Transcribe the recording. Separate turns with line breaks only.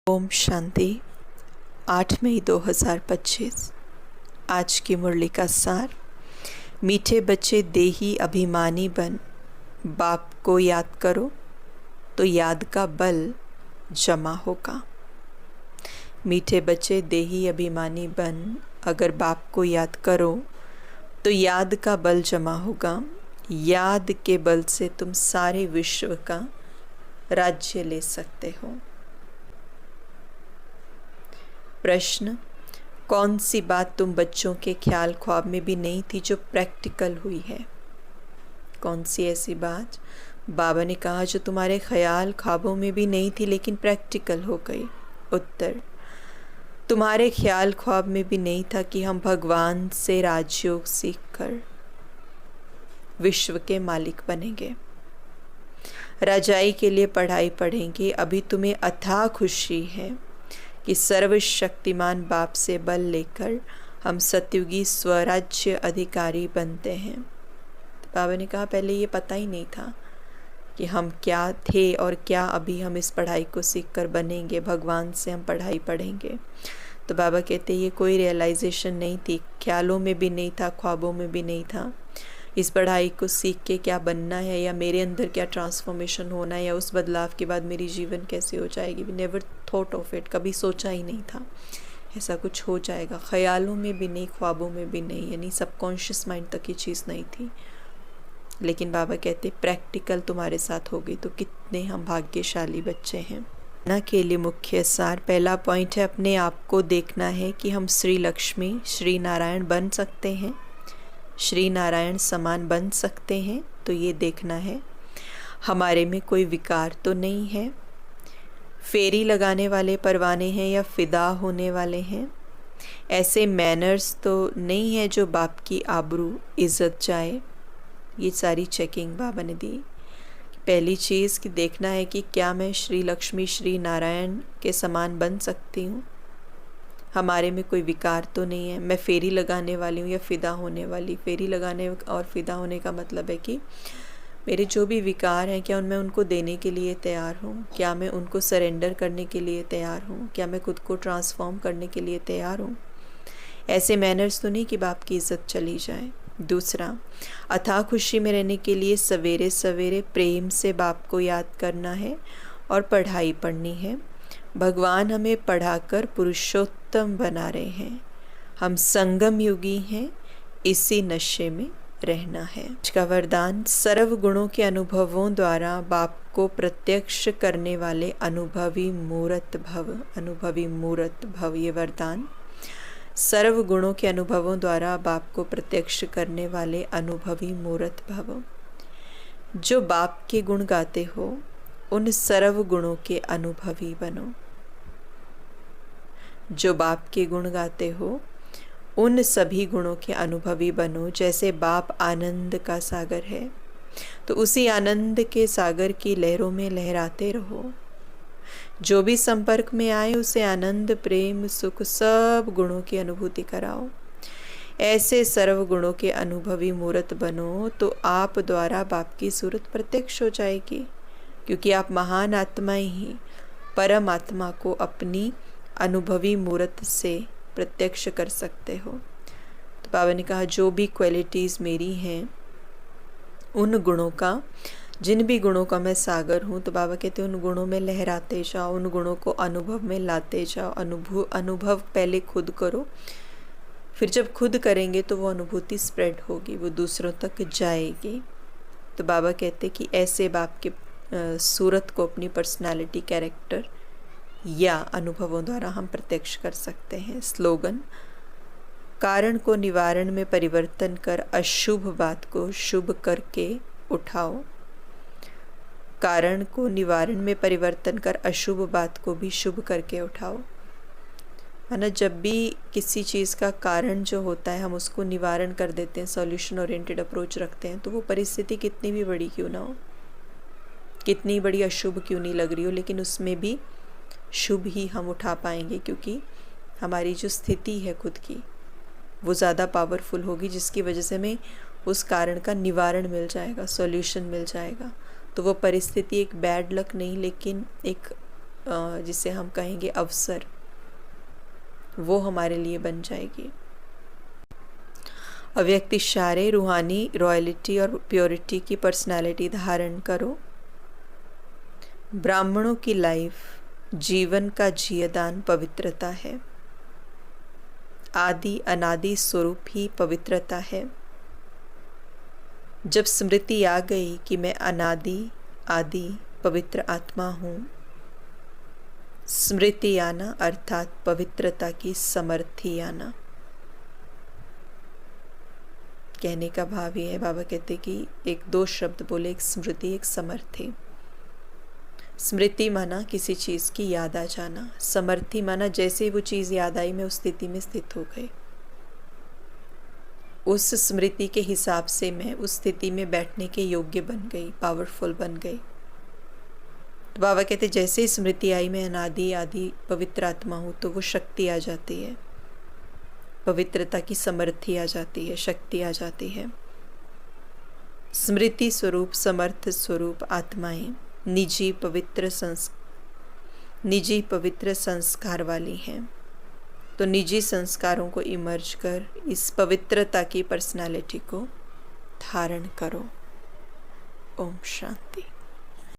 ओम शांति। 8 मई 2025। आज की मुरली का सार। मीठे बच्चे देही अभिमानी बन, बाप को याद करो तो याद का बल जमा होगा। मीठे बच्चे देही अभिमानी बन, अगर बाप को याद करो तो याद का बल जमा होगा। याद के बल से तुम सारे विश्व का राज्य ले सकते हो। प्रश्न: कौन सी बात तुम बच्चों के ख्याल ख्वाब में भी नहीं थी जो प्रैक्टिकल हुई है? कौन सी ऐसी बात बाबा ने कहा जो तुम्हारे ख्याल ख्वाबों में भी नहीं थी लेकिन प्रैक्टिकल हो गई? उत्तर: तुम्हारे ख्याल ख्वाब में भी नहीं था कि हम भगवान से राजयोग सीखकर विश्व के मालिक बनेंगे, राजाई के लिए पढ़ाई पढ़ेंगे। अभी तुम्हें अथाह खुशी है कि सर्वशक्तिमान बाप से बल लेकर हम सतयुगी स्वराज्य अधिकारी बनते हैं। बाबा ने कहा पहले ये पता ही नहीं था कि हम क्या थे और क्या अभी हम इस पढ़ाई को सीखकर बनेंगे, भगवान से हम पढ़ाई पढ़ेंगे। तो बाबा कहते ये कोई रियलाइजेशन नहीं थी, ख्यालों में भी नहीं था, ख्वाबों में भी नहीं था। इस पढ़ाई को सीख के क्या बनना है या मेरे अंदर क्या ट्रांसफॉर्मेशन होना है या उस बदलाव के बाद मेरी जीवन कैसे हो जाएगी। We never thought of it, कभी सोचा ही नहीं था ऐसा कुछ हो जाएगा। ख्यालों में भी नहीं, ख्वाबों में भी नहीं, यानी सबकॉन्शियस माइंड तक ये चीज़ नहीं थी। लेकिन बाबा कहते प्रैक्टिकल तुम्हारे साथ हो गई तो कितने हम भाग्यशाली बच्चे हैं ना। के लिए मुख्य सार। पहला पॉइंट है अपने आप को देखना है कि हम श्री लक्ष्मी श्री नारायण बन सकते हैं, श्री नारायण समान बन सकते हैं। तो ये देखना है हमारे में कोई विकार तो नहीं है, फेरी लगाने वाले परवाने हैं या फिदा होने वाले हैं, ऐसे मैनर्स तो नहीं है जो बाप की आबरू इज़्ज़त जाए। ये सारी चेकिंग बाबा ने दी। पहली चीज़ कि देखना है कि क्या मैं श्री लक्ष्मी श्री नारायण के समान बन सकती हूँ, हमारे में कोई विकार तो नहीं है। मैं फेरी लगाने वाली हूँ या फ़िदा होने वाली। फेरी लगाने और फ़िदा होने का मतलब है कि मेरे जो भी विकार हैं क्या मैं उनको देने के लिए तैयार हूँ, क्या मैं उनको सरेंडर करने के लिए तैयार हूँ, क्या मैं खुद को ट्रांसफॉर्म करने के लिए तैयार हूँ। ऐसे मैनर्स तो नहीं कि बाप की इज़्ज़त चली जाए। दूसरा, अथाह खुशी में रहने के लिए सवेरे सवेरे प्रेम से बाप को याद करना है और पढ़ाई पढ़नी है। भगवान हमें पढ़ाकर पुरुषोत्तम बना रहे हैं। हम संगम युगी हैं, इसी नशे में रहना है। इसका वरदान: सर्व गुणों के अनुभवों द्वारा बाप को प्रत्यक्ष करने वाले अनुभवी मूर्त भव। अनुभवी मूर्त भव, ये वरदान। सर्व गुणों के अनुभवों द्वारा बाप को प्रत्यक्ष करने वाले अनुभवी मूर्त भव। जो बाप के गुण गाते हो उन सर्व गुणों के अनुभवी बनो। जो बाप के गुण गाते हो उन सभी गुणों के अनुभवी बनो। जैसे बाप आनंद का सागर है तो उसी आनंद के सागर की लहरों में लहराते रहो। जो भी संपर्क में आए उसे आनंद प्रेम सुख सब गुणों की अनुभूति कराओ। ऐसे सर्व गुणों के अनुभवी मूर्त बनो तो आप द्वारा बाप की सूरत प्रत्यक्ष हो जाएगी, क्योंकि आप महान आत्माएं ही परम आत्मा को अपनी अनुभवी मूर्त से प्रत्यक्ष कर सकते हो। तो बाबा ने कहा जो भी क्वालिटीज़ मेरी हैं उन गुणों का, जिन भी गुणों का मैं सागर हूँ, तो बाबा कहते हैं उन गुणों में लहराते जाओ, उन गुणों को अनुभव में लाते जाओ। अनुभव पहले खुद करो, फिर जब खुद करेंगे तो वो अनुभूति स्प्रेड होगी, वो दूसरों तक जाएगी। तो बाबा कहते कि ऐसे बाप के सूरत को अपनी पर्सनालिटी, कैरेक्टर या अनुभवों द्वारा हम प्रत्यक्ष कर सकते हैं। स्लोगन: कारण को निवारण में परिवर्तन कर अशुभ बात को शुभ करके उठाओ। कारण को निवारण में परिवर्तन कर अशुभ बात को भी शुभ करके उठाओ। माना जब भी किसी चीज़ का कारण जो होता है हम उसको निवारण कर देते हैं, सॉल्यूशन ओरिएंटेड अप्रोच रखते हैं, तो वो परिस्थिति कितनी भी बड़ी क्यों ना हो, कितनी बड़ी अशुभ क्यों नहीं लग रही हो, लेकिन उसमें भी शुभ ही हम उठा पाएंगे, क्योंकि हमारी जो स्थिति है खुद की वो ज़्यादा पावरफुल होगी, जिसकी वजह से हमें उस कारण का निवारण मिल जाएगा, सॉल्यूशन मिल जाएगा। तो वो परिस्थिति एक बैड लक नहीं लेकिन एक जिसे हम कहेंगे अवसर, वो हमारे लिए बन जाएगी। अव्यक्त इशारे रूहानी रॉयल्टी और प्योरिटी की पर्सनालिटी धारण करो। ब्राह्मणों की लाइफ, जीवन का जियदान पवित्रता है। आदि अनादि स्वरूप ही पवित्रता है। जब स्मृति आ गई कि मैं अनादि आदि पवित्र आत्मा हूँ, स्मृति आना अर्थात पवित्रता की समर्थी आना। कहने का भाव ये है, बाबा कहते कि एक दो शब्द बोले, एक स्मृति एक समर्थी। स्मृति माना किसी चीज़ की याद आ जाना, समर्थी माना जैसे ही वो चीज़ याद आई मैं उस स्थिति में स्थित हो गई, उस स्मृति के हिसाब से मैं उस स्थिति में बैठने के योग्य बन गई, पावरफुल बन गई। तो बाबा कहते जैसे ही स्मृति आई मैं अनादि आदि पवित्र आत्मा हूँ, तो वो शक्ति आ जाती है, पवित्रता की समर्थी आ जाती है, शक्ति आ जाती है। स्मृति स्वरूप समर्थ स्वरूप आत्माएं निजी पवित्र संस्कार वाली हैं। तो निजी संस्कारों को इमर्ज कर इस पवित्रता की पर्सनालिटी को धारण करो। ओम शांति।